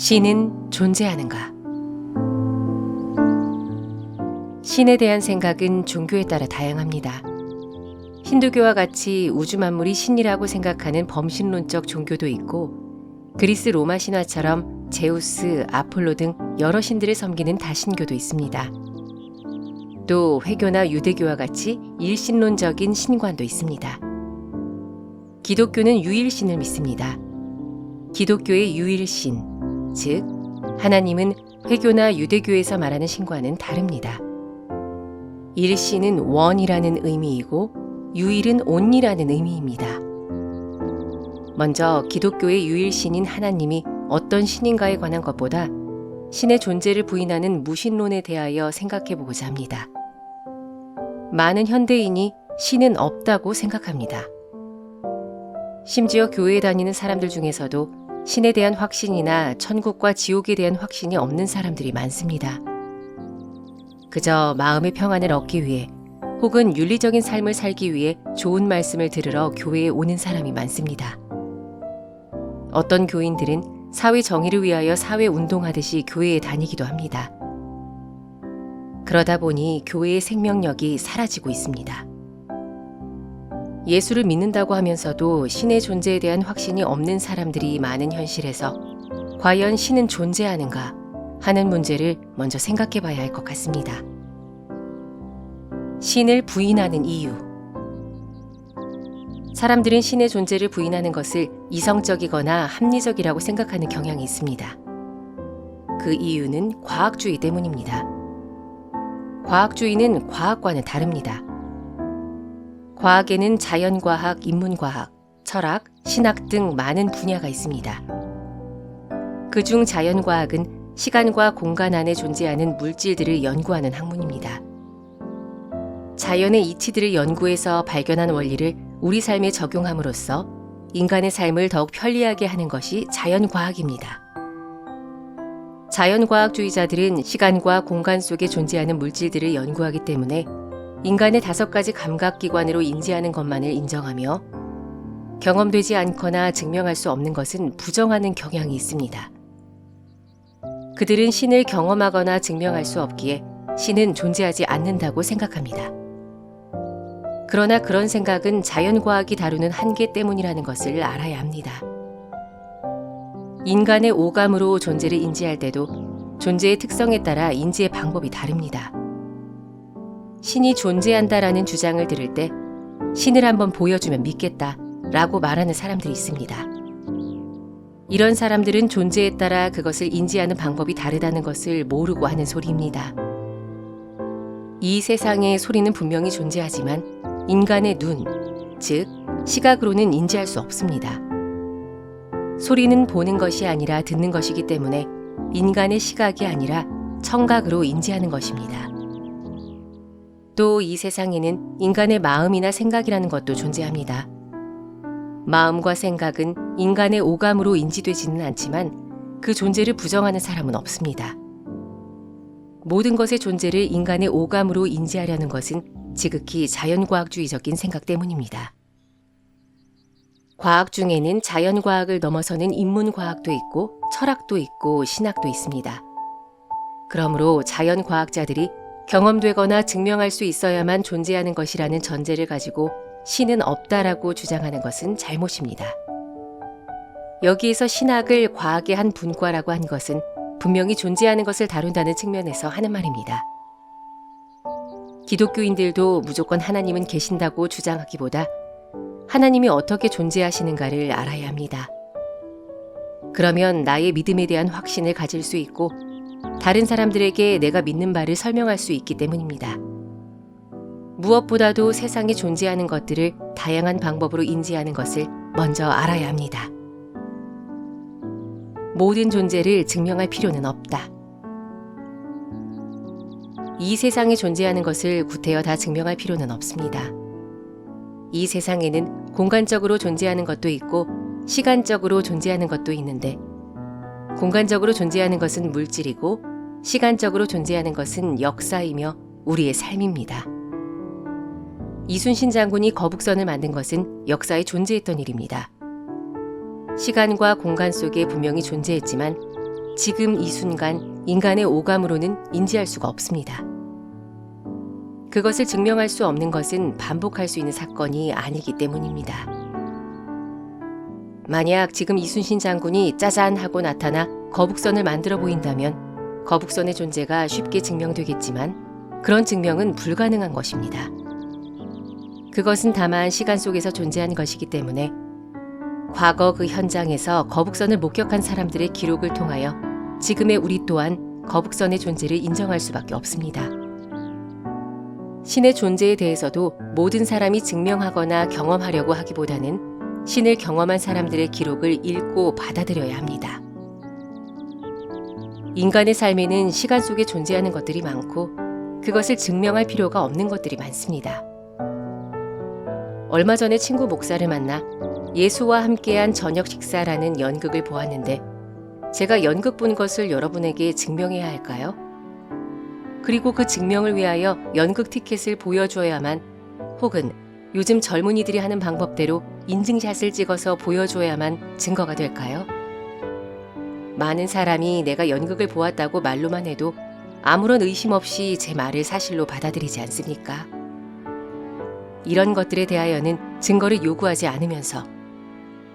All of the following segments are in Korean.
신은 존재하는가? 신에 대한 생각은 종교에 따라 다양합니다. 힌두교와 같이 우주 만물이 신이라고 생각하는 범신론적 종교도 있고, 그리스 로마 신화처럼 제우스, 아폴로 등 여러 신들을 섬기는 다신교도 있습니다. 또 회교나 유대교와 같이 일신론적인 신관도 있습니다. 기독교는 유일신을 믿습니다. 기독교의 유일신, 즉 하나님은 회교나 유대교에서 말하는 신과는 다릅니다. 일신은 원이라는 의미이고 유일은 온이라는 의미입니다. 먼저 기독교의 유일신인 하나님이 어떤 신인가에 관한 것보다 신의 존재를 부인하는 무신론에 대하여 생각해보고자 합니다. 많은 현대인이 신은 없다고 생각합니다. 심지어 교회에 다니는 사람들 중에서도 신에 대한 확신이나 천국과 지옥에 대한 확신이 없는 사람들이 많습니다. 그저 마음의 평안을 얻기 위해 혹은 윤리적인 삶을 살기 위해 좋은 말씀을 들으러 교회에 오는 사람이 많습니다. 어떤 교인들은 사회 정의를 위하여 사회 운동하듯이 교회에 다니기도 합니다. 그러다 보니 교회의 생명력이 사라지고 있습니다. 예수를 믿는다고 하면서도 신의 존재에 대한 확신이 없는 사람들이 많은 현실에서 과연 신은 존재하는가 하는 문제를 먼저 생각해 봐야 할 것 같습니다. 신을 부인하는 이유. 사람들은 신의 존재를 부인하는 것을 이성적이거나 합리적이라고 생각하는 경향이 있습니다. 그 이유는 과학주의 때문입니다. 과학주의는 과학과는 다릅니다. 과학에는 자연과학, 인문과학, 철학, 신학 등 많은 분야가 있습니다. 그중 자연과학은 시간과 공간 안에 존재하는 물질들을 연구하는 학문입니다. 자연의 이치들을 연구해서 발견한 원리를 우리 삶에 적용함으로써 인간의 삶을 더욱 편리하게 하는 것이 자연과학입니다. 자연과학주의자들은 시간과 공간 속에 존재하는 물질들을 연구하기 때문에 인간의 5가지 감각기관으로 인지하는 것만을 인정하며 경험되지 않거나 증명할 수 없는 것은 부정하는 경향이 있습니다. 그들은 신을 경험하거나 증명할 수 없기에 신은 존재하지 않는다고 생각합니다. 그러나 그런 생각은 자연과학이 다루는 한계 때문이라는 것을 알아야 합니다. 인간의 오감으로 존재를 인지할 때도 존재의 특성에 따라 인지의 방법이 다릅니다. 신이 존재한다라는 주장을 들을 때 신을 한번 보여주면 믿겠다 라고 말하는 사람들이 있습니다. 이런 사람들은 존재에 따라 그것을 인지하는 방법이 다르다는 것을 모르고 하는 소리입니다. 이 세상에 소리는 분명히 존재하지만 인간의 눈, 즉 시각으로는 인지할 수 없습니다. 소리는 보는 것이 아니라 듣는 것이기 때문에 인간의 시각이 아니라 청각으로 인지하는 것입니다. 또 이 세상에는 인간의 마음이나 생각이라는 것도 존재합니다. 마음과 생각은 인간의 오감으로 인지되지는 않지만 그 존재를 부정하는 사람은 없습니다. 모든 것의 존재를 인간의 오감으로 인지하려는 것은 지극히 자연과학주의적인 생각 때문입니다. 과학 중에는 자연과학을 넘어서는 인문과학도 있고 철학도 있고 신학도 있습니다. 그러므로 자연과학자들이 경험되거나 증명할 수 있어야만 존재하는 것이라는 전제를 가지고 신은 없다라고 주장하는 것은 잘못입니다. 여기에서 신학을 과학의 한 분과라고 한 것은 분명히 존재하는 것을 다룬다는 측면에서 하는 말입니다. 기독교인들도 무조건 하나님은 계신다고 주장하기보다 하나님이 어떻게 존재하시는가를 알아야 합니다. 그러면 나의 믿음에 대한 확신을 가질 수 있고 다른 사람들에게 내가 믿는 바를 설명할 수 있기 때문입니다. 무엇보다도 세상에 존재하는 것들을 다양한 방법으로 인지하는 것을 먼저 알아야 합니다. 모든 존재를 증명할 필요는 없다. 이 세상에 존재하는 것을 구태여 다 증명할 필요는 없습니다. 이 세상에는 공간적으로 존재하는 것도 있고 시간적으로 존재하는 것도 있는데 공간적으로 존재하는 것은 물질이고 시간적으로 존재하는 것은 역사이며 우리의 삶입니다. 이순신 장군이 거북선을 만든 것은 역사에 존재했던 일입니다. 시간과 공간 속에 분명히 존재했지만 지금 이 순간 인간의 오감으로는 인지할 수가 없습니다. 그것을 증명할 수 없는 것은 반복할 수 있는 사건이 아니기 때문입니다. 만약 지금 이순신 장군이 짜잔 하고 나타나 거북선을 만들어 보인다면 거북선의 존재가 쉽게 증명되겠지만 그런 증명은 불가능한 것입니다. 그것은 다만 시간 속에서 존재한 것이기 때문에 과거 그 현장에서 거북선을 목격한 사람들의 기록을 통하여 지금의 우리 또한 거북선의 존재를 인정할 수밖에 없습니다. 신의 존재에 대해서도 모든 사람이 증명하거나 경험하려고 하기보다는 신을 경험한 사람들의 기록을 읽고 받아들여야 합니다. 인간의 삶에는 시간 속에 존재하는 것들이 많고 그것을 증명할 필요가 없는 것들이 많습니다. 얼마 전에 친구 목사를 만나 예수와 함께한 저녁 식사라는 연극을 보았는데 제가 연극 본 것을 여러분에게 증명해야 할까요? 그리고 그 증명을 위하여 연극 티켓을 보여줘야만 혹은 요즘 젊은이들이 하는 방법대로 인증샷을 찍어서 보여줘야만 증거가 될까요? 많은 사람이 내가 연극을 보았다고 말로만 해도 아무런 의심 없이 제 말을 사실로 받아들이지 않습니까? 이런 것들에 대하여는 증거를 요구하지 않으면서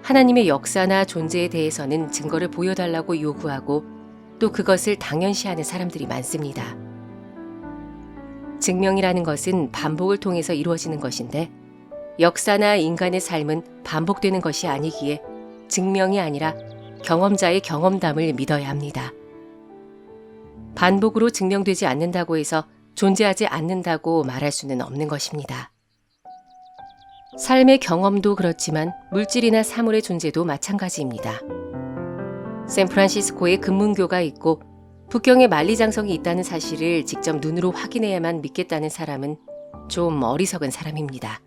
하나님의 역사나 존재에 대해서는 증거를 보여달라고 요구하고 또 그것을 당연시하는 사람들이 많습니다. 증명이라는 것은 반복을 통해서 이루어지는 것인데 역사나 인간의 삶은 반복되는 것이 아니기에 증명이 아니라 경험자의 경험담을 믿어야 합니다. 반복으로 증명되지 않는다고 해서 존재하지 않는다고 말할 수는 없는 것입니다. 삶의 경험도 그렇지만 물질이나 사물의 존재도 마찬가지입니다. 샌프란시스코에 금문교가 있고 북경에 만리장성이 있다는 사실을 직접 눈으로 확인해야만 믿겠다는 사람은 좀 어리석은 사람입니다.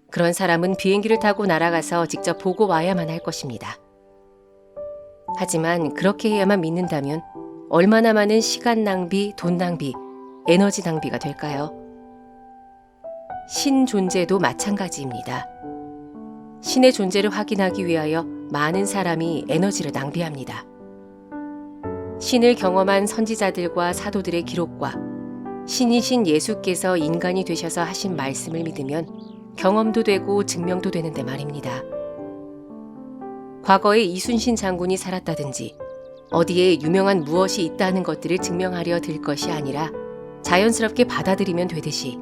그런 사람은 비행기를 타고 날아가서 직접 보고 와야만 할 것입니다. 하지만 그렇게 해야만 믿는다면 얼마나 많은 시간 낭비, 돈 낭비, 에너지 낭비가 될까요? 신 존재도 마찬가지입니다. 신의 존재를 확인하기 위하여 많은 사람이 에너지를 낭비합니다. 신을 경험한 선지자들과 사도들의 기록과 신이신 예수께서 인간이 되셔서 하신 말씀을 믿으면 경험도 되고 증명도 되는데 말입니다. 과거에 이순신 장군이 살았다든지 어디에 유명한 무엇이 있다는 것들을 증명하려 들 것이 아니라 자연스럽게 받아들이면 되듯이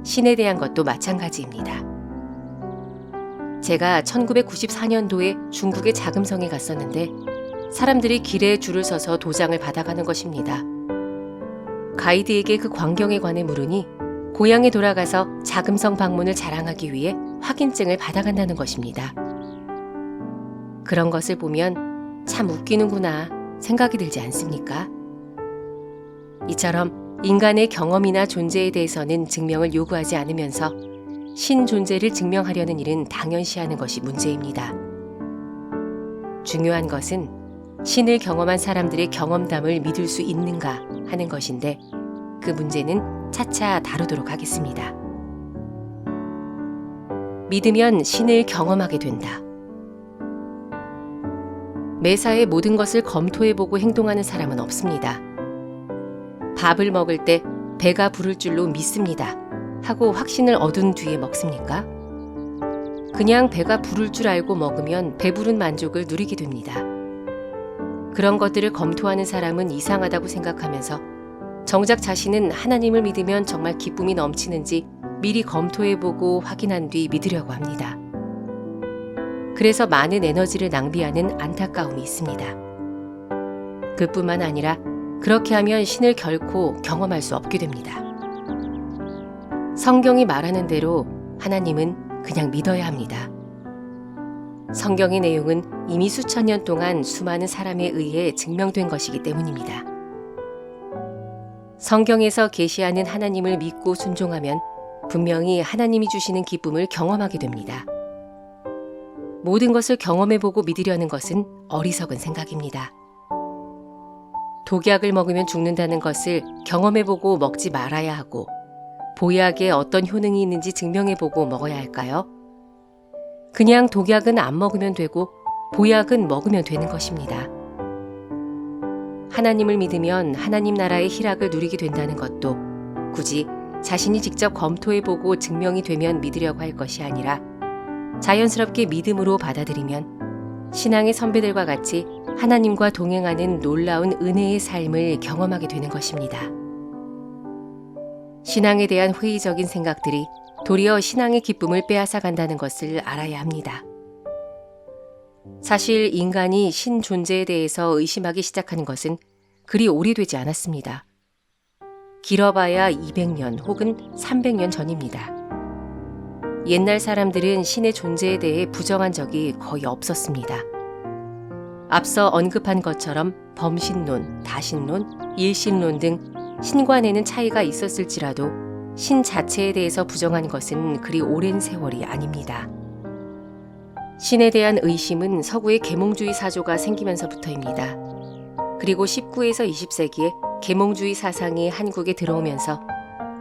신에 대한 것도 마찬가지입니다. 제가 1994년도에 중국의 자금성에 갔었는데 사람들이 길에 줄을 서서 도장을 받아가는 것입니다. 가이드에게 그 광경에 관해 물으니 고향에 돌아가서 자금성 방문을 자랑하기 위해 확인증을 받아간다는 것입니다. 그런 것을 보면 참 웃기는구나 생각이 들지 않습니까? 이처럼 인간의 경험이나 존재에 대해서는 증명을 요구하지 않으면서 신 존재를 증명하려는 일은 당연시하는 것이 문제입니다. 중요한 것은 신을 경험한 사람들의 경험담을 믿을 수 있는가 하는 것인데 그 문제는 차차 다루도록 하겠습니다. 믿으면 신을 경험하게 된다. 매사에 모든 것을 검토해보고 행동하는 사람은 없습니다. 밥을 먹을 때 배가 부를 줄로 믿습니다 하고 확신을 얻은 뒤에 먹습니까? 그냥 배가 부를 줄 알고 먹으면 배부른 만족을 누리게 됩니다. 그런 것들을 검토하는 사람은 이상하다고 생각하면서 정작 자신은 하나님을 믿으면 정말 기쁨이 넘치는지 미리 검토해보고 확인한 뒤 믿으려고 합니다. 그래서 많은 에너지를 낭비하는 안타까움이 있습니다. 그뿐만 아니라 그렇게 하면 신을 결코 경험할 수 없게 됩니다. 성경이 말하는 대로 하나님은 그냥 믿어야 합니다. 성경의 내용은 이미 수천 년 동안 수많은 사람에 의해 증명된 것이기 때문입니다. 성경에서 계시하는 하나님을 믿고 순종하면 분명히 하나님이 주시는 기쁨을 경험하게 됩니다. 모든 것을 경험해보고 믿으려는 것은 어리석은 생각입니다. 독약을 먹으면 죽는다는 것을 경험해보고 먹지 말아야 하고 보약에 어떤 효능이 있는지 증명해보고 먹어야 할까요? 그냥 독약은 안 먹으면 되고 보약은 먹으면 되는 것입니다. 하나님을 믿으면 하나님 나라의 희락을 누리게 된다는 것도 굳이 자신이 직접 검토해보고 증명이 되면 믿으려고 할 것이 아니라 자연스럽게 믿음으로 받아들이면 신앙의 선배들과 같이 하나님과 동행하는 놀라운 은혜의 삶을 경험하게 되는 것입니다. 신앙에 대한 회의적인 생각들이 도리어 신앙의 기쁨을 빼앗아 간다는 것을 알아야 합니다. 사실 인간이 신 존재에 대해서 의심하기 시작한 것은 그리 오래되지 않았습니다. 길어봐야 200년 혹은 300년 전입니다. 옛날 사람들은 신의 존재에 대해 부정한 적이 거의 없었습니다. 앞서 언급한 것처럼 범신론, 다신론, 일신론 등 신관에는 차이가 있었을지라도 신 자체에 대해서 부정한 것은 그리 오랜 세월이 아닙니다. 신에 대한 의심은 서구의 계몽주의 사조가 생기면서부터입니다. 그리고 19에서 20세기에 계몽주의 사상이 한국에 들어오면서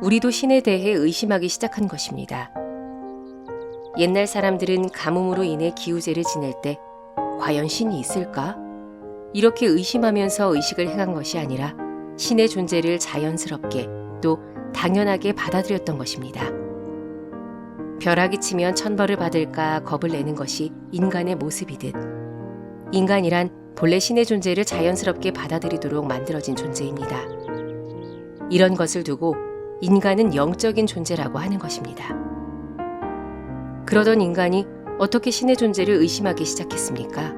우리도 신에 대해 의심하기 시작한 것입니다. 옛날 사람들은 가뭄으로 인해 기우제를 지낼 때 과연 신이 있을까? 이렇게 의심하면서 의식을 행한 것이 아니라 신의 존재를 자연스럽게 또 당연하게 받아들였던 것입니다. 벼락이 치면 천벌을 받을까 겁을 내는 것이 인간의 모습이듯 인간이란 본래 신의 존재를 자연스럽게 받아들이도록 만들어진 존재입니다. 이런 것을 두고 인간은 영적인 존재라고 하는 것입니다. 그러던 인간이 어떻게 신의 존재를 의심하기 시작했습니까?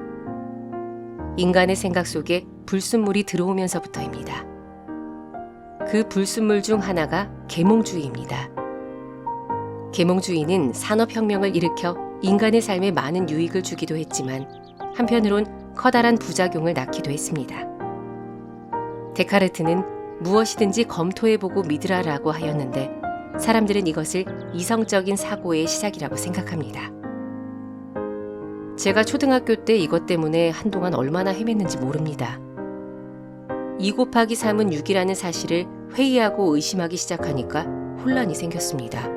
인간의 생각 속에 불순물이 들어오면서부터입니다. 그 불순물 중 하나가 계몽주의입니다. 계몽주의는 산업혁명을 일으켜 인간의 삶에 많은 유익을 주기도 했지만 한편으론 커다란 부작용을 낳기도 했습니다. 데카르트는 무엇이든지 검토해보고 믿으라라고 하였는데 사람들은 이것을 이성적인 사고의 시작이라고 생각합니다. 제가 초등학교 때 이것 때문에 한동안 얼마나 헤맸는지 모릅니다. 2 곱하기 3은 6이라는 사실을 회의하고 의심하기 시작하니까 혼란이 생겼습니다.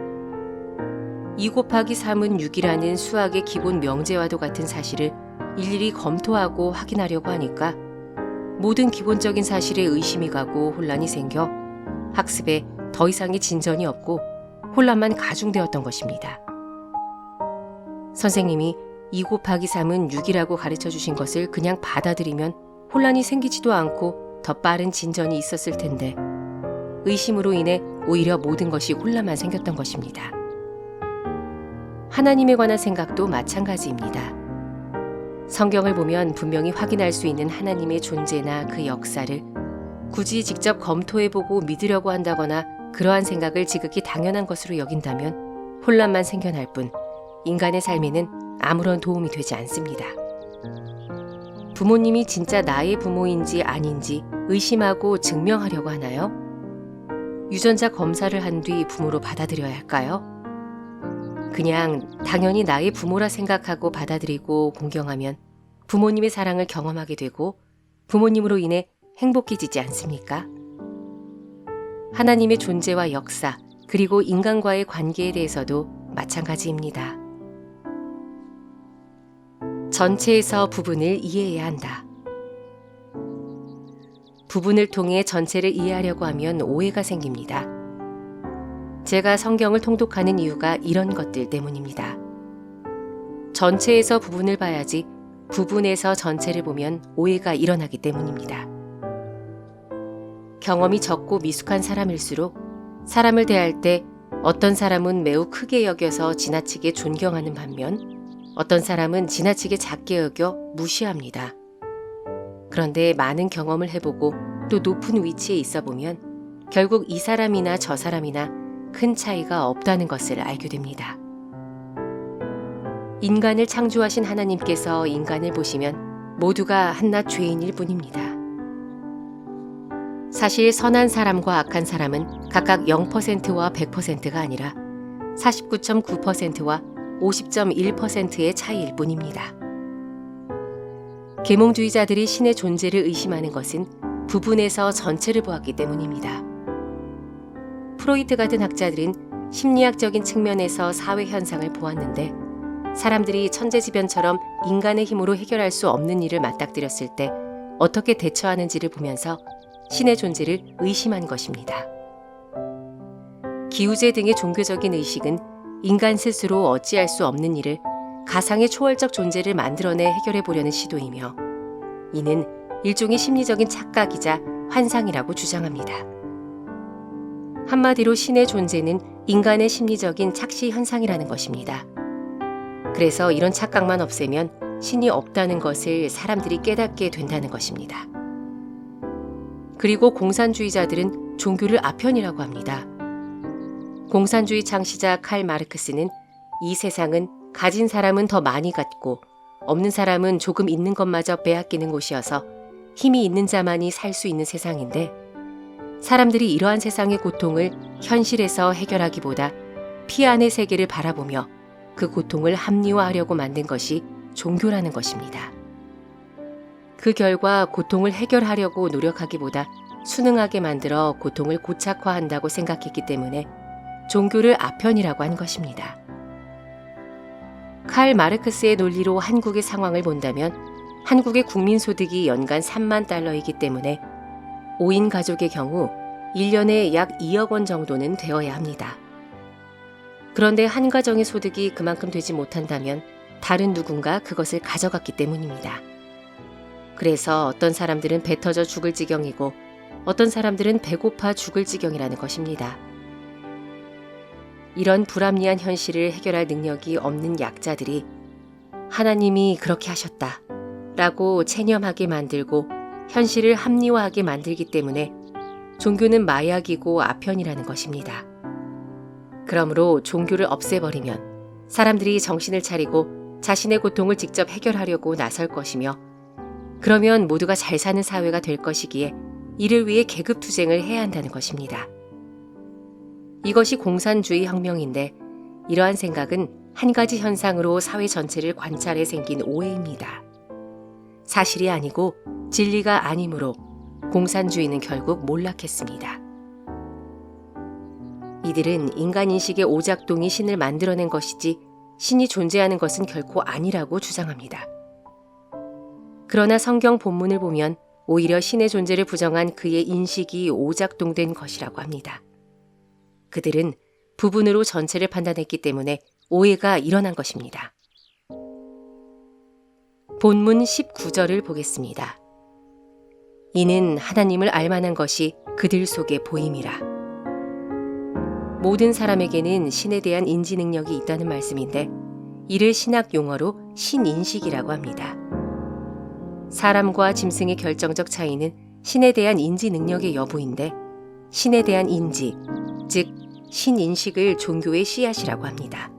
2 곱하기 3은 6이라는 수학의 기본 명제와도 같은 사실을 일일이 검토하고 확인하려고 하니까 모든 기본적인 사실에 의심이 가고 혼란이 생겨 학습에 더 이상의 진전이 없고 혼란만 가중되었던 것입니다. 선생님이 2 곱하기 3은 6이라고 가르쳐 주신 것을 그냥 받아들이면 혼란이 생기지도 않고 더 빠른 진전이 있었을 텐데 의심으로 인해 오히려 모든 것이 혼란만 생겼던 것입니다. 하나님에 관한 생각도 마찬가지입니다. 성경을 보면 분명히 확인할 수 있는 하나님의 존재나 그 역사를 굳이 직접 검토해보고 믿으려고 한다거나 그러한 생각을 지극히 당연한 것으로 여긴다면 혼란만 생겨날 뿐 인간의 삶에는 아무런 도움이 되지 않습니다. 부모님이 진짜 나의 부모인지 아닌지 의심하고 증명하려고 하나요? 유전자 검사를 한 뒤 부모로 받아들여야 할까요? 그냥 당연히 나의 부모라 생각하고 받아들이고 공경하면 부모님의 사랑을 경험하게 되고 부모님으로 인해 행복해지지 않습니까? 하나님의 존재와 역사 그리고 인간과의 관계에 대해서도 마찬가지입니다. 전체에서 부분을 이해해야 한다. 부분을 통해 전체를 이해하려고 하면 오해가 생깁니다. 제가 성경을 통독하는 이유가 이런 것들 때문입니다. 전체에서 부분을 봐야지 부분에서 전체를 보면 오해가 일어나기 때문입니다. 경험이 적고 미숙한 사람일수록 사람을 대할 때 어떤 사람은 매우 크게 여겨서 지나치게 존경하는 반면 어떤 사람은 지나치게 작게 여겨 무시합니다. 그런데 많은 경험을 해보고 또 높은 위치에 있어 보면 결국 이 사람이나 저 사람이나 큰 차이가 없다는 것을 알게 됩니다. 인간을 창조하신 하나님께서 인간을 보시면 모두가 한낱 죄인일 뿐입니다. 사실 선한 사람과 악한 사람은 각각 0%와 100%가 아니라 49.9%와 50.1%의 차이일 뿐입니다. 계몽주의자들이 신의 존재를 의심하는 것은 부분에서 전체를 보았기 때문입니다. 프로이트 같은 학자들은 심리학적인 측면에서 사회 현상을 보았는데 사람들이 천재지변처럼 인간의 힘으로 해결할 수 없는 일을 맞닥뜨렸을 때 어떻게 대처하는지를 보면서 신의 존재를 의심한 것입니다. 기우제 등의 종교적인 의식은 인간 스스로 어찌할 수 없는 일을 가상의 초월적 존재를 만들어내 해결해 보려는 시도이며, 이는 일종의 심리적인 착각이자 환상이라고 주장합니다. 한마디로 신의 존재는 인간의 심리적인 착시 현상이라는 것입니다. 그래서 이런 착각만 없애면 신이 없다는 것을 사람들이 깨닫게 된다는 것입니다. 그리고 공산주의자들은 종교를 아편이라고 합니다. 공산주의 창시자 칼 마르크스는 이 세상은 가진 사람은 더 많이 갖고 없는 사람은 조금 있는 것마저 빼앗기는 곳이어서 힘이 있는 자만이 살 수 있는 세상인데, 사람들이 이러한 세상의 고통을 현실에서 해결하기보다 피 안의 세계를 바라보며 그 고통을 합리화하려고 만든 것이 종교라는 것입니다. 그 결과 고통을 해결하려고 노력하기보다 순응하게 만들어 고통을 고착화한다고 생각했기 때문에 종교를 아편이라고 한 것입니다. 칼 마르크스의 논리로 한국의 상황을 본다면 한국의 국민소득이 연간 3만 달러이기 때문에 5인 가족의 경우 1년에 약 2억 원 정도는 되어야 합니다. 그런데 한 가정의 소득이 그만큼 되지 못한다면 다른 누군가 그것을 가져갔기 때문입니다. 그래서 어떤 사람들은 배 터져 죽을 지경이고 어떤 사람들은 배고파 죽을 지경이라는 것입니다. 이런 불합리한 현실을 해결할 능력이 없는 약자들이 하나님이 그렇게 하셨다 라고 체념하게 만들고 현실을 합리화하게 만들기 때문에 종교는 마약이고 아편이라는 것입니다. 그러므로 종교를 없애버리면 사람들이 정신을 차리고 자신의 고통을 직접 해결하려고 나설 것이며, 그러면 모두가 잘 사는 사회가 될 것이기에 이를 위해 계급투쟁을 해야 한다는 것입니다. 이것이 공산주의 혁명인데, 이러한 생각은 한 가지 현상으로 사회 전체를 관찰해 생긴 오해입니다. 사실이 아니고 진리가 아니므로 공산주의는 결국 몰락했습니다. 이들은 인간인식의 오작동이 신을 만들어낸 것이지 신이 존재하는 것은 결코 아니라고 주장합니다. 그러나 성경 본문을 보면 오히려 신의 존재를 부정한 그의 인식이 오작동된 것이라고 합니다. 그들은 부분으로 전체를 판단했기 때문에 오해가 일어난 것입니다. 본문 19절을 보겠습니다. 이는 하나님을 알만한 것이 그들 속에 보임이라. 모든 사람에게는 신에 대한 인지 능력이 있다는 말씀인데, 이를 신학 용어로 신인식이라고 합니다. 사람과 짐승의 결정적 차이는 신에 대한 인지 능력의 여부인데, 신에 대한 인지, 즉 신인식을 종교의 씨앗이라고 합니다.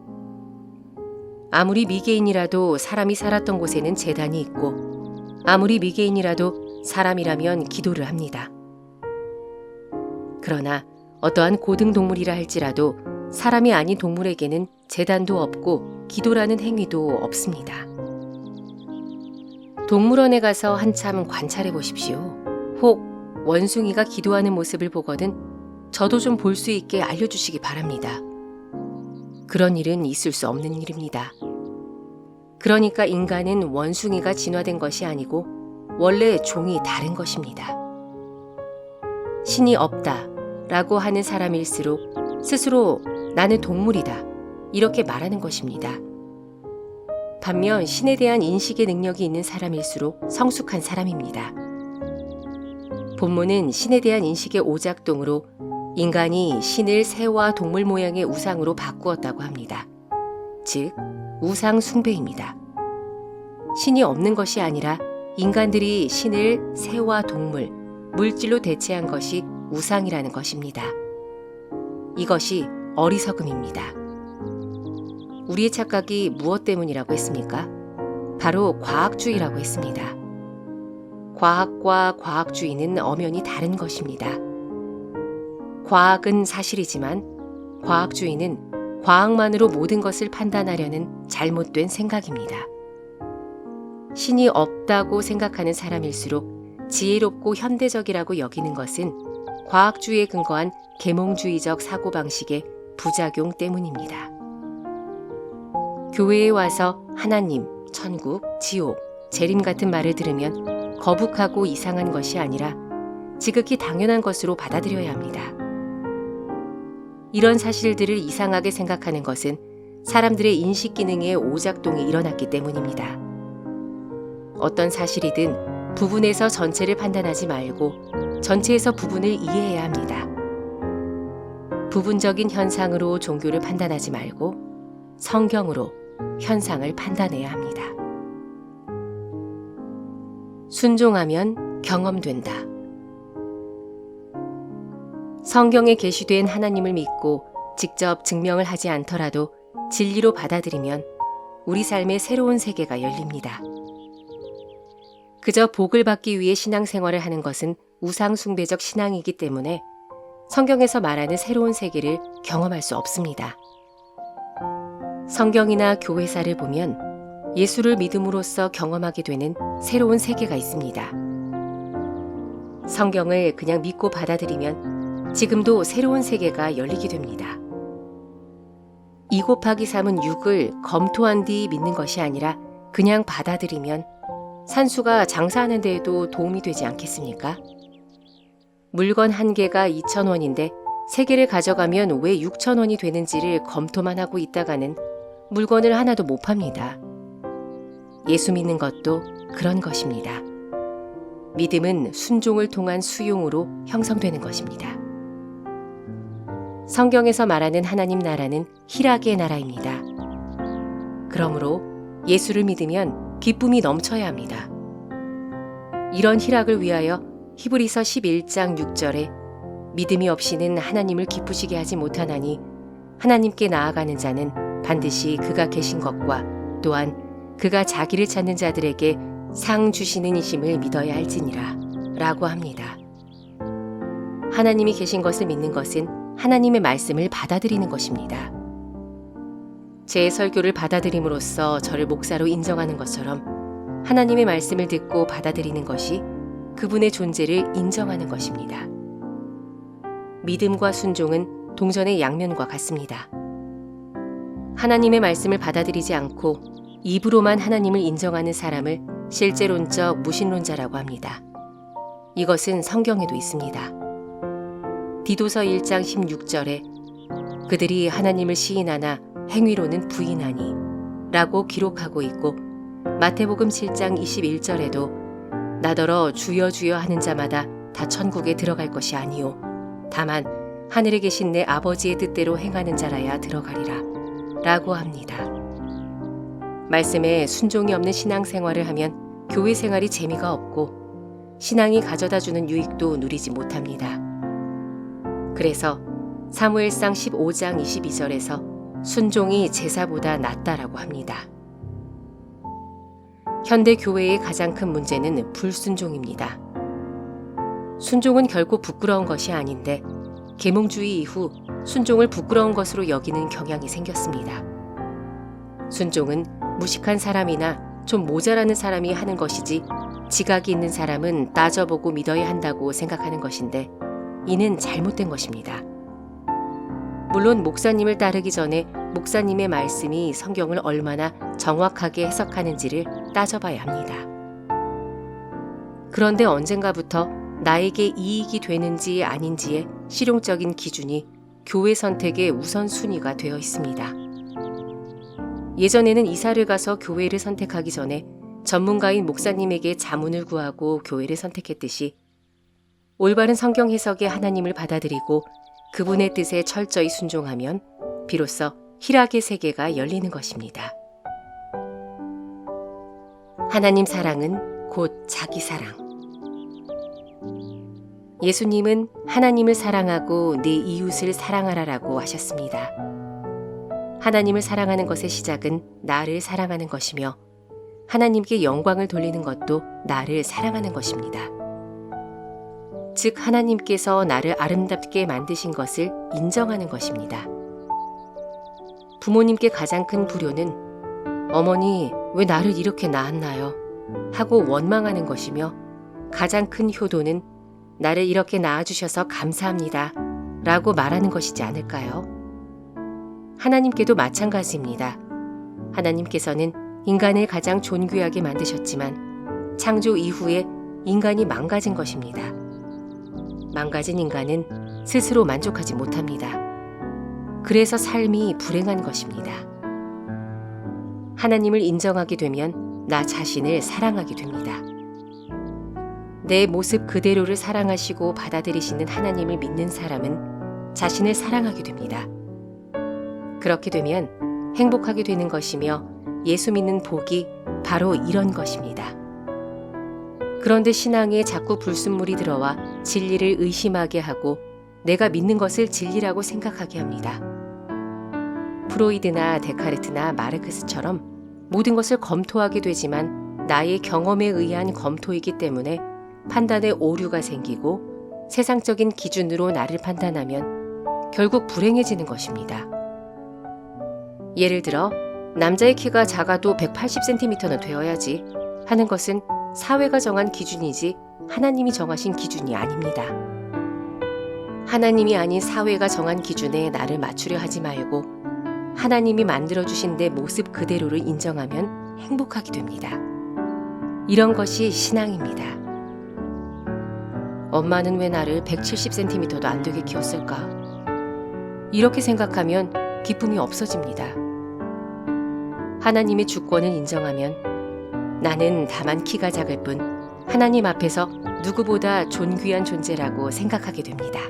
아무리 미개인이라도 사람이 살았던 곳에는 제단이 있고, 아무리 미개인이라도 사람이라면 기도를 합니다. 그러나 어떠한 고등동물이라 할지라도 사람이 아닌 동물에게는 제단도 없고 기도라는 행위도 없습니다. 동물원에 가서 한참 관찰해 보십시오. 혹 원숭이가 기도하는 모습을 보거든 저도 좀 볼 수 있게 알려주시기 바랍니다. 그런 일은 있을 수 없는 일입니다. 그러니까 인간은 원숭이가 진화된 것이 아니고 원래 종이 다른 것입니다. 신이 없다 라고 하는 사람일수록 스스로 나는 동물이다 이렇게 말하는 것입니다. 반면 신에 대한 인식의 능력이 있는 사람일수록 성숙한 사람입니다. 본문은 신에 대한 인식의 오작동으로 인간이 신을 새와 동물 모양의 우상으로 바꾸었다고 합니다. 즉, 우상 숭배입니다. 신이 없는 것이 아니라 인간들이 신을 새와 동물, 물질로 대체한 것이 우상이라는 것입니다. 이것이 어리석음입니다. 우리의 착각이 무엇 때문이라고 했습니까? 바로 과학주의라고 했습니다. 과학과 과학주의는 엄연히 다른 것입니다. 과학은 사실이지만 과학주의는 과학만으로 모든 것을 판단하려는 잘못된 생각입니다. 신이 없다고 생각하는 사람일수록 지혜롭고 현대적이라고 여기는 것은 과학주의에 근거한 계몽주의적 사고방식의 부작용 때문입니다. 교회에 와서 하나님, 천국, 지옥, 재림 같은 말을 들으면 거북하고 이상한 것이 아니라 지극히 당연한 것으로 받아들여야 합니다. 이런 사실들을 이상하게 생각하는 것은 사람들의 인식 기능의 오작동이 일어났기 때문입니다. 어떤 사실이든 부분에서 전체를 판단하지 말고 전체에서 부분을 이해해야 합니다. 부분적인 현상으로 종교를 판단하지 말고 성경으로 현상을 판단해야 합니다. 순종하면 경험된다. 성경에 계시된 하나님을 믿고 직접 증명을 하지 않더라도 진리로 받아들이면 우리 삶의 새로운 세계가 열립니다. 그저 복을 받기 위해 신앙생활을 하는 것은 우상숭배적 신앙이기 때문에 성경에서 말하는 새로운 세계를 경험할 수 없습니다. 성경이나 교회사를 보면 예수를 믿음으로써 경험하게 되는 새로운 세계가 있습니다. 성경을 그냥 믿고 받아들이면 지금도 새로운 세계가 열리게 됩니다. 2 곱하기 3은 6을 검토한 뒤 믿는 것이 아니라 그냥 받아들이면 산수가 장사하는 데에도 도움이 되지 않겠습니까? 물건 한 개가 2,000원인데 3개를 가져가면 왜 6,000원이 되는지를 검토만 하고 있다가는 물건을 하나도 못 팝니다. 예수 믿는 것도 그런 것입니다. 믿음은 순종을 통한 수용으로 형성되는 것입니다. 성경에서 말하는 하나님 나라는 희락의 나라입니다. 그러므로 예수를 믿으면 기쁨이 넘쳐야 합니다. 이런 희락을 위하여 히브리서 11장 6절에 믿음이 없이는 하나님을 기쁘시게 하지 못하나니 하나님께 나아가는 자는 반드시 그가 계신 것과 또한 그가 자기를 찾는 자들에게 상 주시는 이심을 믿어야 할지니라 라고 합니다. 하나님이 계신 것을 믿는 것은 하나님의 말씀을 받아들이는 것입니다. 제 설교를 받아들임으로써 저를 목사로 인정하는 것처럼 하나님의 말씀을 듣고 받아들이는 것이 그분의 존재를 인정하는 것입니다. 믿음과 순종은 동전의 양면과 같습니다. 하나님의 말씀을 받아들이지 않고 입으로만 하나님을 인정하는 사람을 실제론적 무신론자라고 합니다. 이것은 성경에도 있습니다. 디도서 1장 16절에 그들이 하나님을 시인하나 행위로는 부인하니 라고 기록하고 있고 마태복음 7장 21절에도 나더러 주여 주여 하는 자마다 다 천국에 들어갈 것이 아니요 다만 하늘에 계신 내 아버지의 뜻대로 행하는 자라야 들어가리라 라고 합니다. 말씀에 순종이 없는 신앙생활을 하면 교회 생활이 재미가 없고 신앙이 가져다주는 유익도 누리지 못합니다. 그래서 사무엘상 15장 22절에서 순종이 제사보다 낫다라고 합니다. 현대 교회의 가장 큰 문제는 불순종입니다. 순종은 결코 부끄러운 것이 아닌데 계몽주의 이후 순종을 부끄러운 것으로 여기는 경향이 생겼습니다. 순종은 무식한 사람이나 좀 모자라는 사람이 하는 것이지 지각이 있는 사람은 따져보고 믿어야 한다고 생각하는 것인데 이는 잘못된 것입니다. 물론 목사님을 따르기 전에 목사님의 말씀이 성경을 얼마나 정확하게 해석하는지를 따져봐야 합니다. 그런데 언젠가부터 나에게 이익이 되는지 아닌지의 실용적인 기준이 교회 선택의 우선순위가 되어 있습니다. 예전에는 이사를 가서 교회를 선택하기 전에 전문가인 목사님에게 자문을 구하고 교회를 선택했듯이 올바른 성경 해석의 하나님을 받아들이고 그분의 뜻에 철저히 순종하면 비로소 희락의 세계가 열리는 것입니다. 하나님 사랑은 곧 자기 사랑. 예수님은 하나님을 사랑하고 내 이웃을 사랑하라라고 하셨습니다. 하나님을 사랑하는 것의 시작은 나를 사랑하는 것이며 하나님께 영광을 돌리는 것도 나를 사랑하는 것입니다. 즉 하나님께서 나를 아름답게 만드신 것을 인정하는 것입니다. 부모님께 가장 큰 불효는 어머니 왜 나를 이렇게 낳았나요? 하고 원망하는 것이며 가장 큰 효도는 나를 이렇게 낳아주셔서 감사합니다 라고 말하는 것이지 않을까요? 하나님께도 마찬가지입니다. 하나님께서는 인간을 가장 존귀하게 만드셨지만 창조 이후에 인간이 망가진 것입니다. 망가진 인간은 스스로 만족하지 못합니다. 그래서 삶이 불행한 것입니다. 하나님을 인정하게 되면 나 자신을 사랑하게 됩니다. 내 모습 그대로를 사랑하시고 받아들이시는 하나님을 믿는 사람은 자신을 사랑하게 됩니다. 그렇게 되면 행복하게 되는 것이며 예수 믿는 복이 바로 이런 것입니다. 그런데 신앙에 자꾸 불순물이 들어와 진리를 의심하게 하고 내가 믿는 것을 진리라고 생각하게 합니다. 프로이드나 데카르트나 마르크스처럼 모든 것을 검토하게 되지만 나의 경험에 의한 검토이기 때문에 판단에 오류가 생기고 세상적인 기준으로 나를 판단하면 결국 불행해지는 것입니다. 예를 들어 남자의 키가 작아도 180cm는 되어야지 하는 것은 사회가 정한 기준이지 하나님이 정하신 기준이 아닙니다. 하나님이 아닌 사회가 정한 기준에 나를 맞추려 하지 말고 하나님이 만들어주신 내 모습 그대로를 인정하면 행복하게 됩니다. 이런 것이 신앙입니다. 엄마는 왜 나를 170cm도 안 되게 키웠을까? 이렇게 생각하면 기쁨이 없어집니다. 하나님의 주권을 인정하면 나는 다만 키가 작을 뿐 하나님 앞에서 누구보다 존귀한 존재라고 생각하게 됩니다.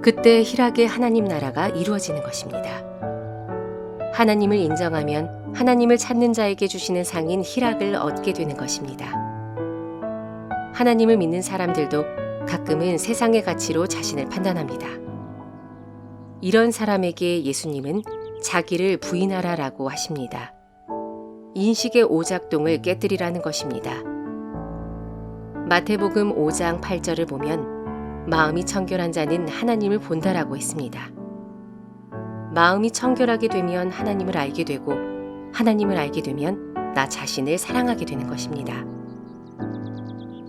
그때 희락의 하나님 나라가 이루어지는 것입니다. 하나님을 인정하면 하나님을 찾는 자에게 주시는 상인 희락을 얻게 되는 것입니다. 하나님을 믿는 사람들도 가끔은 세상의 가치로 자신을 판단합니다. 이런 사람에게 예수님은 자기를 부인하라라고 하십니다. 인식의 오작동을 깨뜨리라는 것입니다. 마태복음 5장 8절을 보면 마음이 청결한 자는 하나님을 본다라고 했습니다. 마음이 청결하게 되면 하나님을 알게 되고 하나님을 알게 되면 나 자신을 사랑하게 되는 것입니다.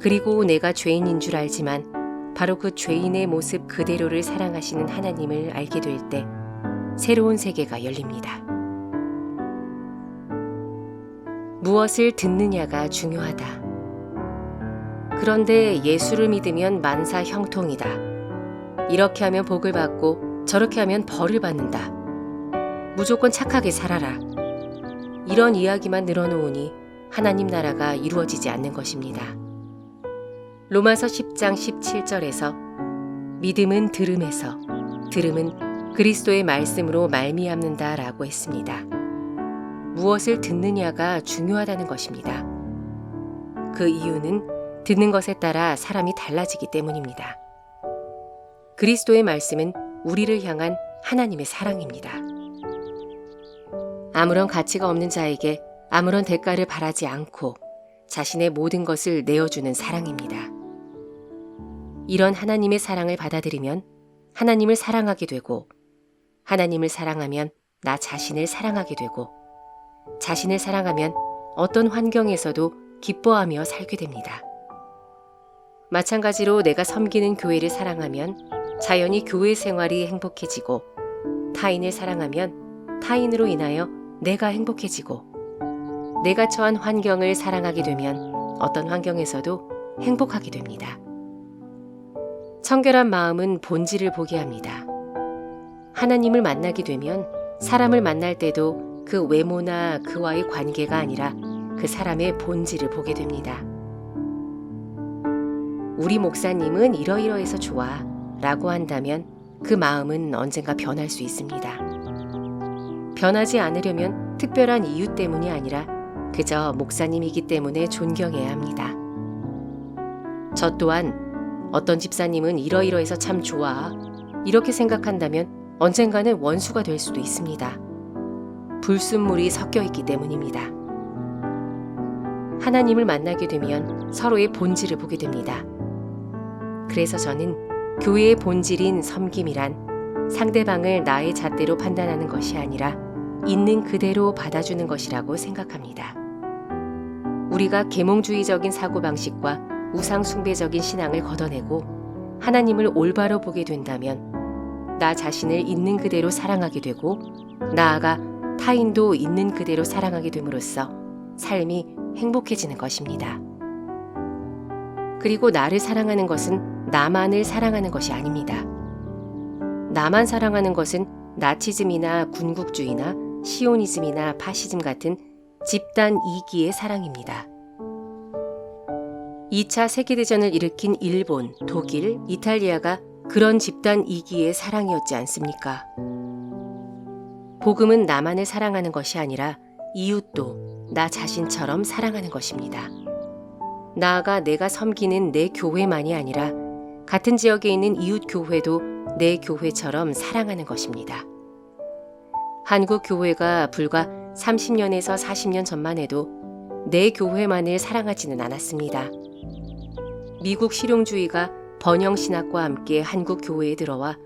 그리고 내가 죄인인 줄 알지만 바로 그 죄인의 모습 그대로를 사랑하시는 하나님을 알게 될 때 새로운 세계가 열립니다. 무엇을 듣느냐가 중요하다. 그런데 예수를 믿으면 만사 형통이다. 이렇게 하면 복을 받고 저렇게 하면 벌을 받는다. 무조건 착하게 살아라. 이런 이야기만 늘어놓으니 하나님 나라가 이루어지지 않는 것입니다. 로마서 10장 17절에서 믿음은 들음에서, 들음은 그리스도의 말씀으로 말미암는다라고 했습니다. 무엇을 듣느냐가 중요하다는 것입니다. 그 이유는 듣는 것에 따라 사람이 달라지기 때문입니다. 그리스도의 말씀은 우리를 향한 하나님의 사랑입니다. 아무런 가치가 없는 자에게 아무런 대가를 바라지 않고 자신의 모든 것을 내어주는 사랑입니다. 이런 하나님의 사랑을 받아들이면 하나님을 사랑하게 되고 하나님을 사랑하면 나 자신을 사랑하게 되고 자신을 사랑하면 어떤 환경에서도 기뻐하며 살게 됩니다. 마찬가지로 내가 섬기는 교회를 사랑하면 자연히 교회 생활이 행복해지고 타인을 사랑하면 타인으로 인하여 내가 행복해지고 내가 처한 환경을 사랑하게 되면 어떤 환경에서도 행복하게 됩니다. 청결한 마음은 본질을 보게 합니다. 하나님을 만나게 되면 사람을 만날 때도 그 외모나 그와의 관계가 아니라 그 사람의 본질을 보게 됩니다. 우리 목사님은 이러이러해서 좋아 라고 한다면 그 마음은 언젠가 변할 수 있습니다. 변하지 않으려면 특별한 이유 때문이 아니라 그저 목사님이기 때문에 존경해야 합니다. 저 또한 어떤 집사님은 이러이러해서 참 좋아 이렇게 생각한다면 언젠가는 원수가 될 수도 있습니다. 불순물이 섞여 있기 때문입니다. 하나님을 만나게 되면 서로의 본질을 보게 됩니다. 그래서 저는 교회의 본질인 섬김이란 상대방을 나의 잣대로 판단하는 것이 아니라 있는 그대로 받아주는 것이라고 생각합니다. 우리가 계몽주의적인 사고방식과 우상숭배적인 신앙을 걷어내고 하나님을 올바로 보게 된다면 나 자신을 있는 그대로 사랑하게 되고 나아가 타인도 있는 그대로 사랑하게 됨으로써 삶이 행복해지는 것입니다. 그리고 나를 사랑하는 것은 나만을 사랑하는 것이 아닙니다. 나만 사랑하는 것은 나치즘이나 군국주의나 시오니즘이나 파시즘 같은 집단 이기의 사랑입니다. 2차 세계대전을 일으킨 일본, 독일, 이탈리아가 그런 집단 이기의 사랑이었지 않습니까? 복음은 나만을 사랑하는 것이 아니라 이웃도 나 자신처럼 사랑하는 것입니다. 나아가 내가 섬기는 내 교회만이 아니라 같은 지역에 있는 이웃 교회도 내 교회처럼 사랑하는 것입니다. 한국 교회가 불과 30년에서 40년 전만 해도 내 교회만을 사랑하지는 않았습니다. 미국 실용주의가 번영신학과 함께 한국 교회에 들어와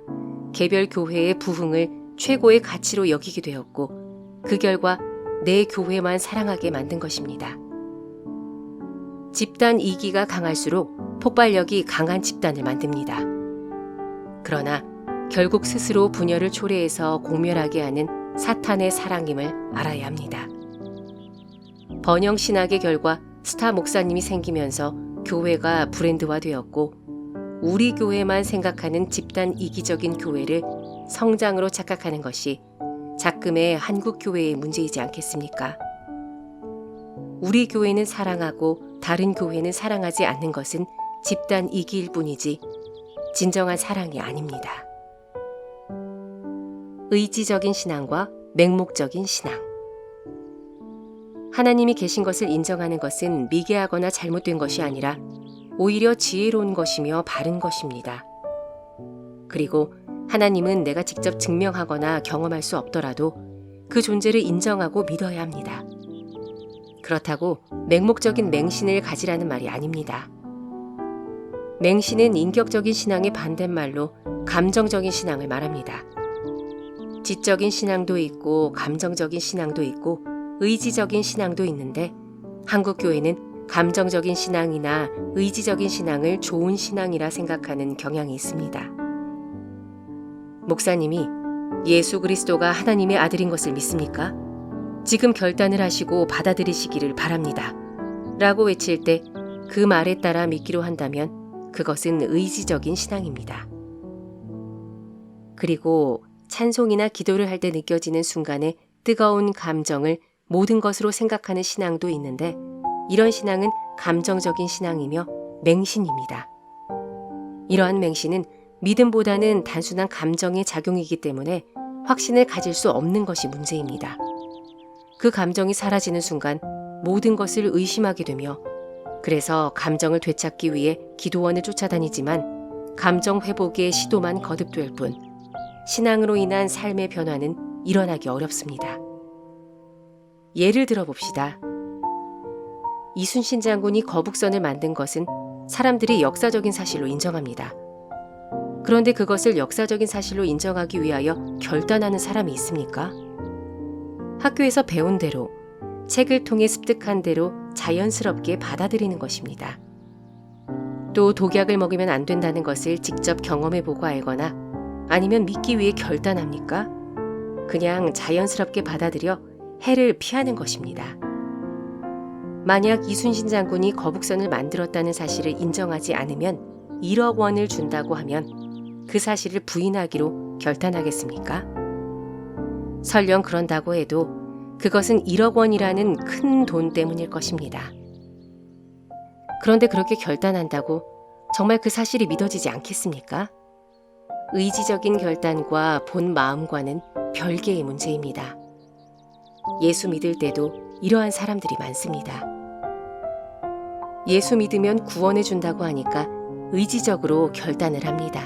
개별 교회의 부흥을 최고의 가치로 여기게 되었고 그 결과 내 교회만 사랑하게 만든 것입니다. 집단 이기가 강할수록 폭발력이 강한 집단을 만듭니다. 그러나 결국 스스로 분열을 초래해서 공멸하게 하는 사탄의 사랑임을 알아야 합니다. 번영신학의 결과 스타 목사님이 생기면서 교회가 브랜드화되었고 우리 교회만 생각하는 집단 이기적인 교회를 성장으로 착각하는 것이 작금의 한국 교회의 문제이지 않겠습니까? 우리 교회는 사랑하고 다른 교회는 사랑하지 않는 것은 집단 이기일 뿐이지 진정한 사랑이 아닙니다. 의지적인 신앙과 맹목적인 신앙. 하나님이 계신 것을 인정하는 것은 미개하거나 잘못된 것이 아니라 오히려 지혜로운 것이며 바른 것입니다. 그리고 하나님은 내가 직접 증명하거나 경험할 수 없더라도 그 존재를 인정하고 믿어야 합니다. 그렇다고 맹목적인 맹신을 가지라는 말이 아닙니다. 맹신은 인격적인 신앙의 반대말로 감정적인 신앙을 말합니다. 지적인 신앙도 있고 감정적인 신앙도 있고 의지적인 신앙도 있는데 한국 교회는 감정적인 신앙이나 의지적인 신앙을 좋은 신앙이라 생각하는 경향이 있습니다. 목사님이 예수 그리스도가 하나님의 아들인 것을 믿습니까? 지금 결단을 하시고 받아들이시기를 바랍니다. 라고 외칠 때 그 말에 따라 믿기로 한다면 그것은 의지적인 신앙입니다. 그리고 찬송이나 기도를 할 때 느껴지는 순간에 뜨거운 감정을 모든 것으로 생각하는 신앙도 있는데 이런 신앙은 감정적인 신앙이며 맹신입니다. 이러한 맹신은 믿음보다는 단순한 감정의 작용이기 때문에 확신을 가질 수 없는 것이 문제입니다. 그 감정이 사라지는 순간 모든 것을 의심하게 되며 그래서 감정을 되찾기 위해 기도원을 쫓아다니지만 감정 회복의 시도만 거듭될 뿐 신앙으로 인한 삶의 변화는 일어나기 어렵습니다. 예를 들어봅시다. 이순신 장군이 거북선을 만든 것은 사람들이 역사적인 사실로 인정합니다. 그런데 그것을 역사적인 사실로 인정하기 위하여 결단하는 사람이 있습니까? 학교에서 배운 대로, 책을 통해 습득한 대로 자연스럽게 받아들이는 것입니다. 또 독약을 먹으면 안 된다는 것을 직접 경험해보고 알거나 아니면 믿기 위해 결단합니까? 그냥 자연스럽게 받아들여 해를 피하는 것입니다. 만약 이순신 장군이 거북선을 만들었다는 사실을 인정하지 않으면 1억 원을 준다고 하면 그 사실을 부인하기로 결단하겠습니까? 설령 그런다고 해도 그것은 1억 원이라는 큰 돈 때문일 것입니다. 그런데 그렇게 결단한다고 정말 그 사실이 믿어지지 않겠습니까? 의지적인 결단과 본 마음과는 별개의 문제입니다. 예수 믿을 때도 이러한 사람들이 많습니다. 예수 믿으면 구원해 준다고 하니까 의지적으로 결단을 합니다.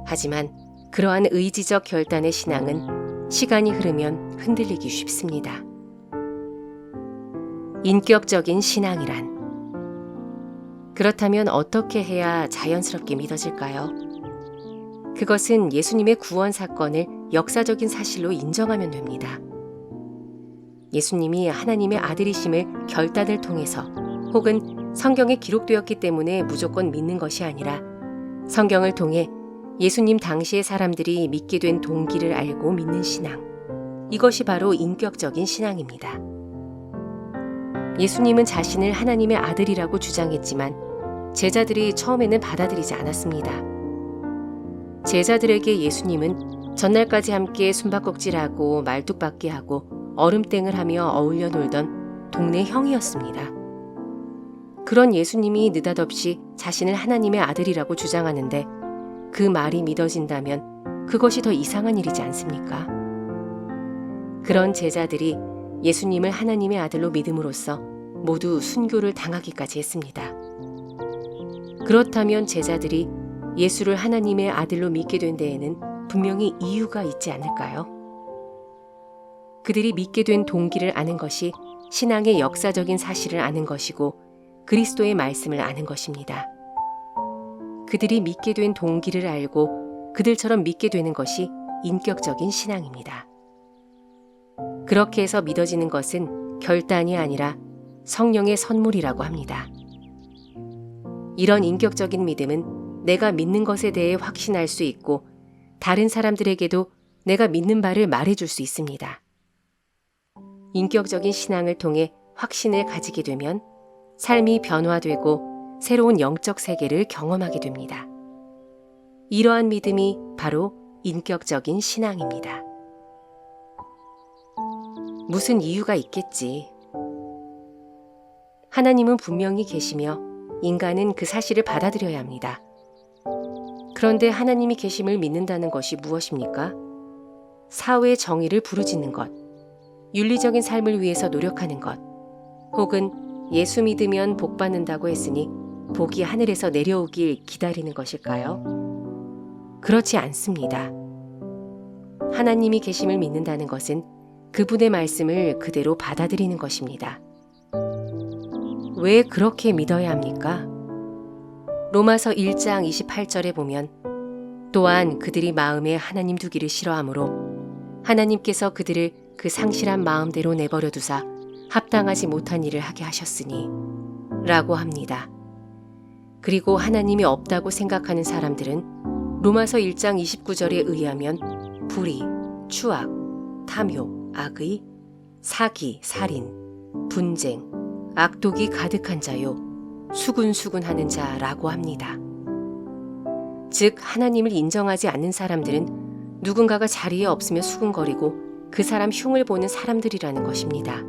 하지만 그러한 의지적 결단의 신앙은 시간이 흐르면 흔들리기 쉽습니다. 인격적인 신앙이란 그렇다면 어떻게 해야 자연스럽게 믿어질까요? 그것은 예수님의 구원 사건을 역사적인 사실로 인정하면 됩니다. 예수님이 하나님의 아들이심을 결단을 통해서 혹은 성경에 기록되었기 때문에 무조건 믿는 것이 아니라 성경을 통해 예수님 당시의 사람들이 믿게 된 동기를 알고 믿는 신앙. 이것이 바로 인격적인 신앙입니다. 예수님은 자신을 하나님의 아들이라고 주장했지만 제자들이 처음에는 받아들이지 않았습니다. 제자들에게 예수님은 전날까지 함께 숨바꼭질하고 말뚝박기 하고 얼음땡을 하며 어울려 놀던 동네 형이었습니다. 그런 예수님이 느닷없이 자신을 하나님의 아들이라고 주장하는데 그 말이 믿어진다면 그것이 더 이상한 일이지 않습니까? 그런 제자들이 예수님을 하나님의 아들로 믿음으로써 모두 순교를 당하기까지 했습니다. 그렇다면 제자들이 예수를 하나님의 아들로 믿게 된 데에는 분명히 이유가 있지 않을까요? 그들이 믿게 된 동기를 아는 것이 신앙의 역사적인 사실을 아는 것이고 그리스도의 말씀을 아는 것입니다. 그들이 믿게 된 동기를 알고 그들처럼 믿게 되는 것이 인격적인 신앙입니다. 그렇게 해서 믿어지는 것은 결단이 아니라 성령의 선물이라고 합니다. 이런 인격적인 믿음은 내가 믿는 것에 대해 확신할 수 있고 다른 사람들에게도 내가 믿는 바를 말해줄 수 있습니다. 인격적인 신앙을 통해 확신을 가지게 되면 삶이 변화되고 새로운 영적 세계를 경험하게 됩니다. 이러한 믿음이 바로 인격적인 신앙입니다. 무슨 이유가 있겠지. 하나님은 분명히 계시며 인간은 그 사실을 받아들여야 합니다. 그런데 하나님이 계심을 믿는다는 것이 무엇입니까? 사회의 정의를 부르짖는 것, 윤리적인 삶을 위해서 노력하는 것, 혹은 예수 믿으면 복 받는다고 했으니 복이 하늘에서 내려오길 기다리는 것일까요? 그렇지 않습니다. 하나님이 계심을 믿는다는 것은 그분의 말씀을 그대로 받아들이는 것입니다. 왜 그렇게 믿어야 합니까? 로마서 1장 28절에 보면 또한 그들이 마음에 하나님 두기를 싫어하므로 하나님께서 그들을 그 상실한 마음대로 내버려 두사 합당하지 못한 일을 하게 하셨으니 라고 합니다. 그리고 하나님이 없다고 생각하는 사람들은 로마서 1장 29절에 의하면 불의, 추악, 탐욕, 악의, 사기, 살인, 분쟁, 악독이 가득한 자요, 수군수군하는 자라고 합니다. 즉 하나님을 인정하지 않는 사람들은 누군가가 자리에 없으며 수군거리고 그 사람 흉을 보는 사람들이라는 것입니다.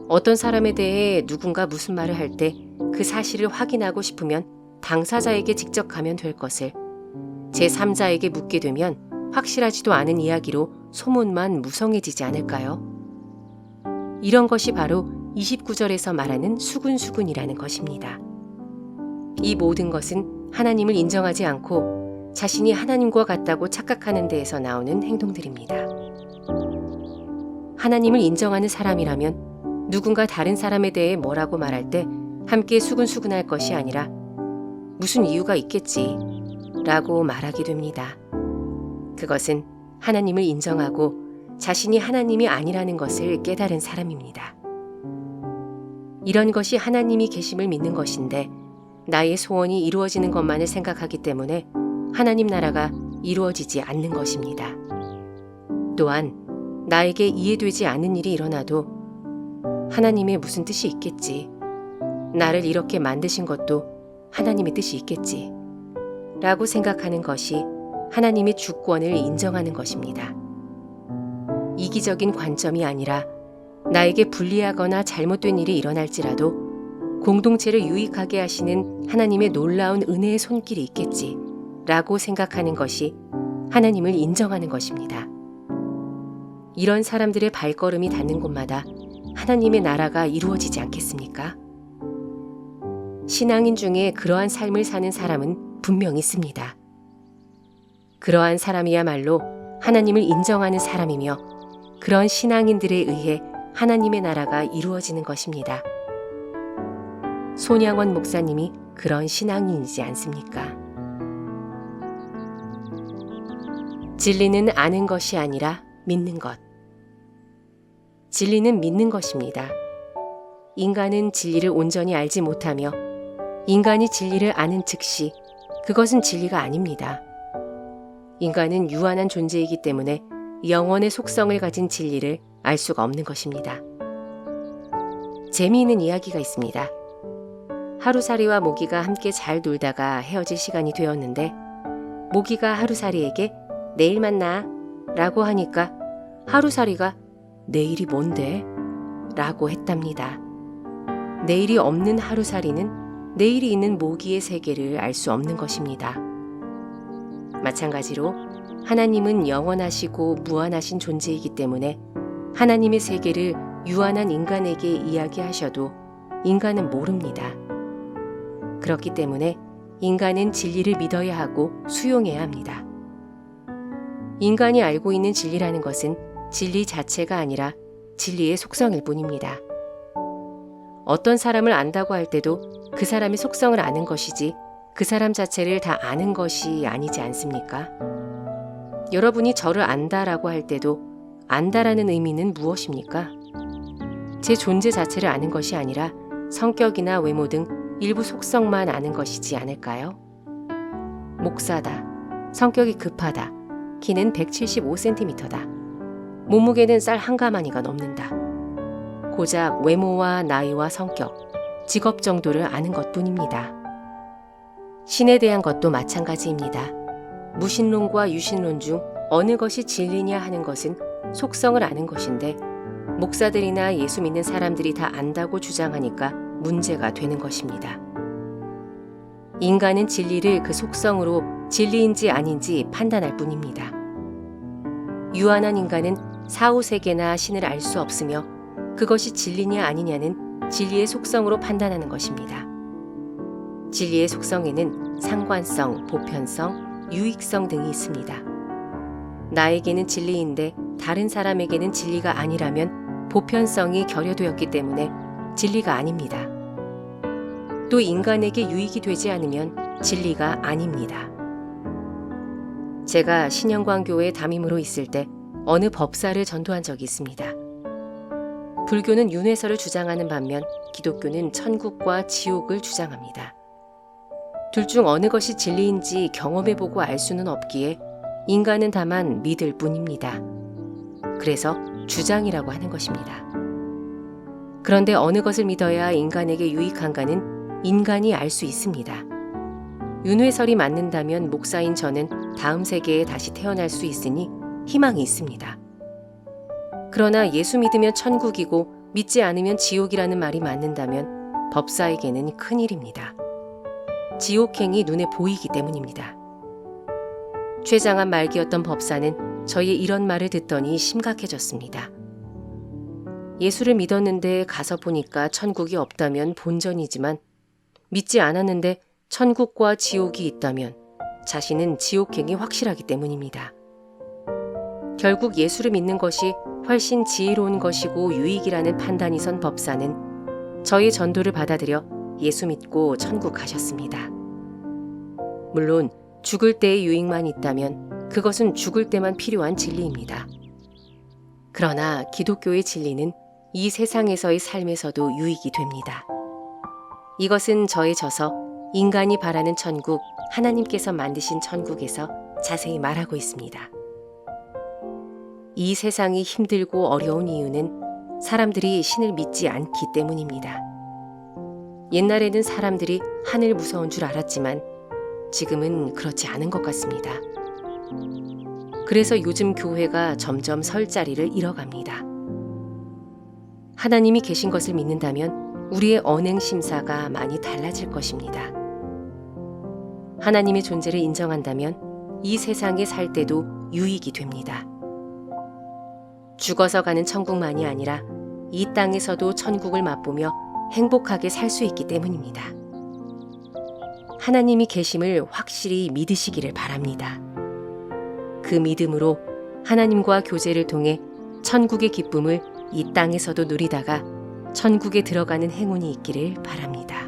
어떤 사람에 대해 누군가 무슨 말을 할 때 그 사실을 확인하고 싶으면 당사자에게 직접 가면 될 것을 제3자에게 묻게 되면 확실하지도 않은 이야기로 소문만 무성해지지 않을까요? 이런 것이 바로 29절에서 말하는 수군수군이라는 것입니다. 이 모든 것은 하나님을 인정하지 않고 자신이 하나님과 같다고 착각하는 데에서 나오는 행동들입니다. 하나님을 인정하는 사람이라면 누군가 다른 사람에 대해 뭐라고 말할 때 함께 수군수군할 것이 아니라 무슨 이유가 있겠지 라고 말하게 됩니다. 그것은 하나님을 인정하고 자신이 하나님이 아니라는 것을 깨달은 사람입니다. 이런 것이 하나님이 계심을 믿는 것인데 나의 소원이 이루어지는 것만을 생각하기 때문에 하나님 나라가 이루어지지 않는 것입니다. 또한 나에게 이해되지 않는 일이 일어나도 하나님의 무슨 뜻이 있겠지. 나를 이렇게 만드신 것도 하나님의 뜻이 있겠지. 라고 생각하는 것이 하나님의 주권을 인정하는 것입니다. 이기적인 관점이 아니라 나에게 불리하거나 잘못된 일이 일어날지라도 공동체를 유익하게 하시는 하나님의 놀라운 은혜의 손길이 있겠지 라고 생각하는 것이 하나님을 인정하는 것입니다. 이런 사람들의 발걸음이 닿는 곳마다 하나님의 나라가 이루어지지 않겠습니까? 신앙인 중에 그러한 삶을 사는 사람은 분명히 있습니다. 그러한 사람이야말로 하나님을 인정하는 사람이며 그런 신앙인들에 의해 하나님의 나라가 이루어지는 것입니다. 손양원 목사님이 그런 신앙인이지 않습니까? 진리는 아는 것이 아니라 믿는 것. 진리는 믿는 것입니다. 인간은 진리를 온전히 알지 못하며 인간이 진리를 아는 즉시 그것은 진리가 아닙니다. 인간은 유한한 존재이기 때문에 영원의 속성을 가진 진리를 알 수가 없는 것입니다. 재미있는 이야기가 있습니다. 하루살이와 모기가 함께 잘 놀다가 헤어질 시간이 되었는데 모기가 하루살이에게 내일 만나 라고 하니까 하루살이가 내일이 뭔데? 라고 했답니다. 내일이 없는 하루살이는 내일이 있는 모기의 세계를 알 수 없는 것입니다. 마찬가지로 하나님은 영원하시고 무한하신 존재이기 때문에 하나님의 세계를 유한한 인간에게 이야기하셔도 인간은 모릅니다. 그렇기 때문에 인간은 진리를 믿어야 하고 수용해야 합니다. 인간이 알고 있는 진리라는 것은 진리 자체가 아니라 진리의 속성일 뿐입니다. 어떤 사람을 안다고 할 때도 그 사람의 속성을 아는 것이지 그 사람 자체를 다 아는 것이 아니지 않습니까? 여러분이 저를 안다라고 할 때도 안다라는 의미는 무엇입니까? 제 존재 자체를 아는 것이 아니라 성격이나 외모 등 일부 속성만 아는 것이지 않을까요? 목사다, 성격이 급하다, 키는 175cm다, 몸무게는 쌀 한 가마니가 넘는다. 고작 외모와 나이와 성격, 직업 정도를 아는 것뿐입니다. 신에 대한 것도 마찬가지입니다. 무신론과 유신론 중 어느 것이 진리냐 하는 것은 속성을 아는 것인데 목사들이나 예수 믿는 사람들이 다 안다고 주장하니까 문제가 되는 것입니다. 인간은 진리를 그 속성으로 진리인지 아닌지 판단할 뿐입니다. 유한한 인간은 사후세계나 신을 알 수 없으며 그것이 진리냐 아니냐는 진리의 속성으로 판단하는 것입니다. 진리의 속성에는 상관성, 보편성, 유익성 등이 있습니다. 나에게는 진리인데 다른 사람에게는 진리가 아니라면 보편성이 결여되었기 때문에 진리가 아닙니다. 또 인간에게 유익이 되지 않으면 진리가 아닙니다. 제가 신영광교회 담임으로 있을 때 어느 법사를 전도한 적이 있습니다. 불교는 윤회설을 주장하는 반면 기독교는 천국과 지옥을 주장합니다. 둘 중 어느 것이 진리인지 경험해보고 알 수는 없기에 인간은 다만 믿을 뿐입니다. 그래서 주장이라고 하는 것입니다. 그런데 어느 것을 믿어야 인간에게 유익한가는 인간이 알 수 있습니다. 윤회설이 맞는다면 목사인 저는 다음 세계에 다시 태어날 수 있으니 희망이 있습니다. 그러나 예수 믿으면 천국이고 믿지 않으면 지옥이라는 말이 맞는다면 법사에게는 큰일입니다. 지옥행이 눈에 보이기 때문입니다. 췌장한 말기였던 법사는 저의 이런 말을 듣더니 심각해졌습니다. 예수를 믿었는데 가서 보니까 천국이 없다면 본전이지만 믿지 않았는데 천국과 지옥이 있다면 자신은 지옥행이 확실하기 때문입니다. 결국 예수를 믿는 것이 훨씬 지혜로운 것이고 유익이라는 판단이 선 법사는 저의 전도를 받아들여 예수 믿고 천국 가셨습니다. 물론 죽을 때의 유익만 있다면 그것은 죽을 때만 필요한 진리입니다. 그러나 기독교의 진리는 이 세상에서의 삶에서도 유익이 됩니다. 이것은 저의 저서 인간이 바라는 천국, 하나님께서 만드신 천국에서 자세히 말하고 있습니다. 이 세상이 힘들고 어려운 이유는 사람들이 신을 믿지 않기 때문입니다. 옛날에는 사람들이 하늘 무서운 줄 알았지만 지금은 그렇지 않은 것 같습니다. 그래서 요즘 교회가 점점 설 자리를 잃어갑니다. 하나님이 계신 것을 믿는다면 우리의 언행 심사가 많이 달라질 것입니다. 하나님의 존재를 인정한다면 이 세상에 살 때도 유익이 됩니다. 죽어서 가는 천국만이 아니라 이 땅에서도 천국을 맛보며 행복하게 살 수 있기 때문입니다. 하나님이 계심을 확실히 믿으시기를 바랍니다. 그 믿음으로 하나님과 교제를 통해 천국의 기쁨을 이 땅에서도 누리다가 천국에 들어가는 행운이 있기를 바랍니다.